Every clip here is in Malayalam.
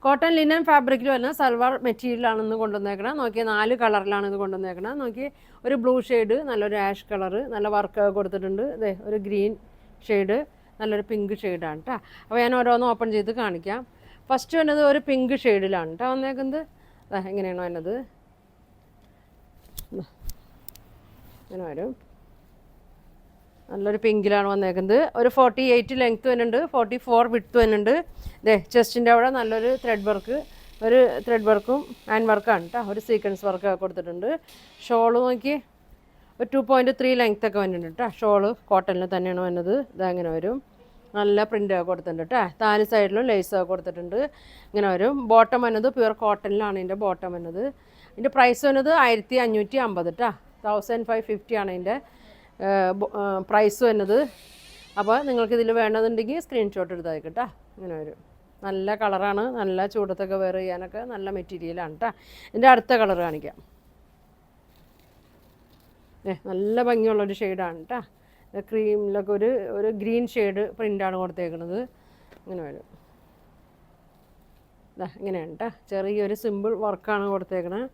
കോട്ടൺ ലിനൻ ഫാബ്രിക്കിൽ വരുന്ന സൽവാർ മെറ്റീരിയലാണ് ഇന്ന് കൊണ്ടുവന്നേക്കണം. നോക്കിയാൽ 4 കളറിലാണ് ഇത് കൊണ്ടുവന്നേക്കണം. നോക്കി ഒരു ബ്ലൂ ഷെയ്ഡ്, നല്ലൊരു ആഷ് കളറ്, നല്ല വർക്ക് കൊടുത്തിട്ടുണ്ട്. ഇതേ ഒരു ഗ്രീൻ ഷെയ്ഡ്, നല്ലൊരു പിങ്ക് ഷെയ്ഡാണ് കേട്ടോ. അപ്പോൾ ഞാൻ ഓരോന്ന് ഓപ്പൺ ചെയ്ത് കാണിക്കാം. ഫസ്റ്റ് വന്നത് ഒരു പിങ്ക് ഷെയ്ഡിലാണ് കേട്ടോ വന്നേക്കുന്നത്. എങ്ങനെയാണോ വന്നത് ഇങ്ങനെ വരും. നല്ലൊരു പിങ്കിലാണ് വന്നേക്കുന്നത്. ഒരു 48 ലെങ്ത്ത് വരുന്നുണ്ട്, 44 വിഡ്ത്ത് വരുന്നുണ്ട്. ഇതേ ചെസ്റ്റിൻ്റെ അവിടെ നല്ലൊരു ത്രെഡ് വർക്കും ഹാൻഡ് വർക്കാണ് കേട്ടോ. ഒരു സീക്വൻസ് വർക്ക് കൊടുത്തിട്ടുണ്ട്. ഷോള് നോക്കി ഒരു 2.3 ലെങ്ത്ത് ഒക്കെ വരുന്നുണ്ട് കേട്ടോ. ഷോള് കോട്ടണിൽ തന്നെയാണ് വന്നത്. ഇതങ്ങനെ വരും. നല്ല പ്രിൻ്റ് കൊടുത്തിട്ടുണ്ട് കേട്ടോ. 4 സൈഡിലും ലേസ് കൊടുത്തിട്ടുണ്ട്. ഇങ്ങനെ വരും. ബോട്ടം വന്നത് പ്യുവർ കോട്ടണിലാണ് ഇതിൻ്റെ ബോട്ടം വന്നത്. ഇതിൻ്റെ പ്രൈസ് വന്നത് 1550 കേട്ടോ. 1550 ആണ് ഇതിൻ്റെ പ്രൈസ് വരുന്നത്. അപ്പോൾ നിങ്ങൾക്കിതിൽ വേണമെന്നുണ്ടെങ്കിൽ സ്ക്രീൻഷോട്ട് എടുത്താൽ കേട്ടോ. ഇങ്ങനെ വരും. നല്ല കളറാണ്, നല്ല ചൂടത്തൊക്കെ വെയർ ചെയ്യാനൊക്കെ നല്ല മെറ്റീരിയലാണ് കേട്ടോ. ഇതിൻ്റെ അടുത്ത കളർ കാണിക്കാം. നല്ല ഭംഗിയുള്ളൊരു ഷെയ്ഡാണ് കേട്ടോ. ക്രീമിലൊക്കെ ഒരു ഗ്രീൻ ഷെയ്ഡ് പ്രിൻ്റാണ് കൊടുത്തേക്കുന്നത്. ഇങ്ങനെ വരും. ഇങ്ങനെയാണ് കേട്ടോ. ചെറിയൊരു സിമ്പിൾ വർക്കാണ് കൊടുത്തേക്കണത്.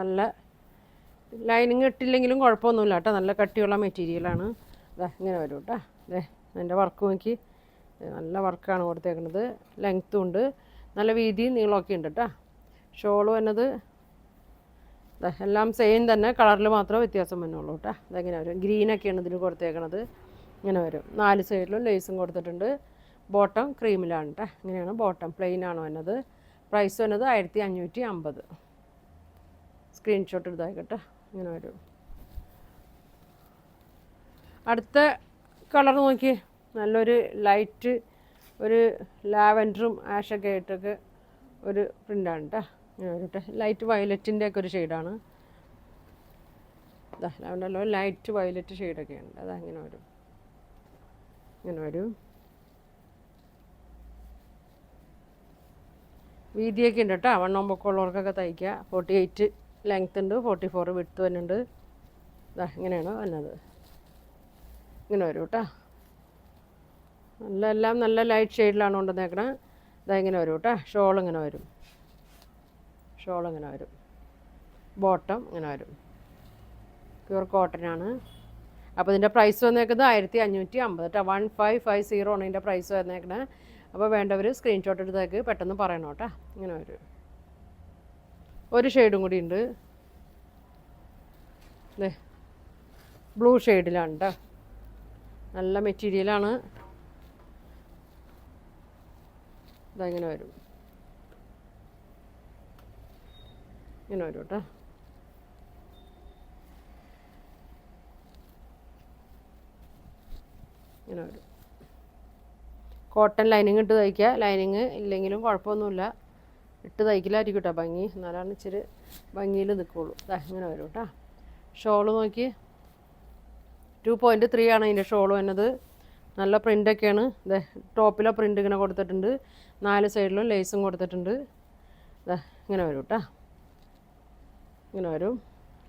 നല്ല ലൈനിങ് ഇട്ടില്ലെങ്കിലും കുഴപ്പമൊന്നുമില്ല കേട്ടോ. നല്ല കട്ടിയുള്ള മെറ്റീരിയലാണ്. ഇങ്ങനെ വരും കേട്ടോ. അതിൻ്റെ വർക്ക് നോക്കി നല്ല വർക്കാണ് കൊടുത്തേക്കുന്നത്. ലെങ്ത്തും ഉണ്ട്, നല്ല വീതിയും നീളമൊക്കെ ഉണ്ട് കേട്ടോ. ഷോള് വന്നത് എല്ലാം സെയിം തന്നെ, കളറിൽ മാത്രമേ വ്യത്യാസം വന്നുള്ളൂ കേട്ടോ. അതെങ്ങനെ വരും. ഗ്രീനൊക്കെയാണ് ഇതിന് കൊടുത്തേക്കണത്. ഇങ്ങനെ വരും. 4 സൈഡിലും ലേസും കൊടുത്തിട്ടുണ്ട്. ബോട്ടം ക്രീമിലാണ് കേട്ടോ. ഇങ്ങനെയാണ് ബോട്ടം, പ്ലെയിനാണ് വന്നത്. പ്രൈസ് വന്നത് 1550. സ്ക്രീൻഷോട്ട് എടുത്താൽ കേട്ടോ. ഇങ്ങനെ വരും. അടുത്ത കളർ നോക്കി നല്ലൊരു ലൈറ്റ്, ഒരു ലാവൻഡറും ആഷൊക്കെ ആയിട്ടൊക്കെ ഒരു പ്രിൻ്റാണ് കേട്ടോ. ഇങ്ങനെ വരും കേട്ടോ. ലൈറ്റ് വയലറ്റിൻ്റെ ഒക്കെ ഒരു ഷെയ്ഡാണ്. ലാവൻഡറിലോ ലൈറ്റ് വയലറ്റ് ഷെയ്ഡൊക്കെ ഉണ്ട്. ഇങ്ങനെ വരും. ഇങ്ങനെ വരും. വീതിയൊക്കെ ഉണ്ട് കേട്ടോ. വണ്ണം പൊക്കമുള്ളവർക്കൊക്കെ തയ്ക്കുക. 48 ലെങ്ത്ത് ഉണ്ട്, 44 വിഡ്ത്ത് വരുന്നുണ്ട്. ഇങ്ങനെയാണ് വന്നത്. ഇങ്ങനെ വരും കേട്ടോ. എല്ലാം നല്ല ലൈറ്റ് ഷെയ്ഡിലാണ് കൊണ്ടുവന്നേക്കണേ. ഇങ്ങനെ വരും കേട്ടോ. ഷോൾ ഇങ്ങനെ വരും. ബോട്ടം ഇങ്ങനെ വരും. പ്യുവർ കോട്ടനാണ്. അപ്പോൾ ഇതിൻ്റെ പ്രൈസ് വന്നേക്കുന്നത് 1550 കേട്ടോ. 1550 ആണ് ഇതിൻ്റെ പ്രൈസ് വന്നേക്കണേ. അപ്പോൾ വേണ്ടവർ സ്ക്രീൻഷോട്ട് എടുത്തേക്ക് പെട്ടെന്ന് പറയണം കേട്ടോ. ഇങ്ങനെ വരും. ഒരു ഷെയ്ഡും കൂടി ഉണ്ട്. ബ്ലൂ ഷെയ്ഡിലാണ് കേട്ടോ. നല്ല മെറ്റീരിയലാണ്. ഇങ്ങനെ വരും. ഇങ്ങനെ വരും കേട്ടോ. ഇങ്ങനെ വരും. കോട്ടൺ ലൈനിങ് ഇട്ട് തയ്ക്കുക. ലൈനിങ് ഇല്ലെങ്കിലും കുഴപ്പമൊന്നുമില്ല, ഇട്ട് തയ്ക്കലായിരിക്കും കേട്ടോ ഭംഗി. എന്നാലാണ് ഇച്ചിരി ഭംഗിയിൽ നിൽക്കുള്ളൂ. ഇങ്ങനെ വരും കേട്ടോ. ഷോള് നോക്കി 2.3 ആണ് ഇതിൻ്റെ ഷോള് വന്നത്. നല്ല പ്രിൻ്റൊക്കെയാണ്. ടോപ്പിലെ പ്രിൻ്റ് ഇങ്ങനെ കൊടുത്തിട്ടുണ്ട്. 4 സൈഡിലും ലേസും കൊടുത്തിട്ടുണ്ട്. ഇങ്ങനെ വരും കേട്ടോ. ഇങ്ങനെ വരും.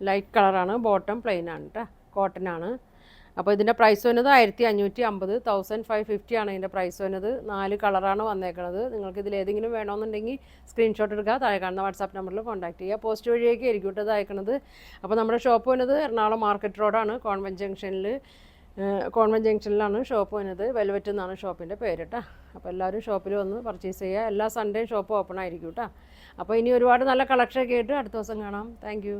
ലൈറ്റ് കളറാണ്. ബോട്ടം പ്ലെയിനാണ് കേട്ടോ. കോട്ടനാണ്. അപ്പോൾ ഇതിൻ്റെ പ്രൈസ് വന്നത് 1550. 1550 ആണ് ഇതിൻ്റെ പ്രൈസ് വന്നത്. 4 കളറാണ് വന്നേക്കുന്നത്. നിങ്ങൾക്ക് ഇതിൽ ഏതെങ്കിലും വേണമെന്നുണ്ടെങ്കിൽ സ്ക്രീൻഷോട്ട് എടുക്കുക. താഴെ കാണുന്ന വാട്സാപ്പ് നമ്പറിൽ കോൺടാക്ട് ചെയ്യുക. പോസ്റ്റ് വഴിയൊക്കെ ആയിരിക്കും കേട്ടോ ഇത് അയക്കണത്. അപ്പോൾ നമ്മുടെ ഷോപ്പ് വന്നത് എറണാകുളം മാർക്കറ്റ് റോഡാണ്. കോൺവെൻറ്റ് ജംഗ്ഷനിലാണ് ഷോപ്പ് വന്നത്. വെൽവെറ്റ് എന്നാണ് ഷോപ്പിൻ്റെ പേര് കേട്ടോ. അപ്പോൾ എല്ലാവരും ഷോപ്പിൽ വന്ന് പർച്ചേസ് ചെയ്യുക. എല്ലാ സൺഡേയും ഷോപ്പ് ഓപ്പൺ ആയിരിക്കും കേട്ടോ. അപ്പോൾ ഇനി ഒരുപാട് നല്ല കളക്ഷനൊക്കെ ആയിട്ട് അടുത്ത ദിവസം കാണാം. താങ്ക്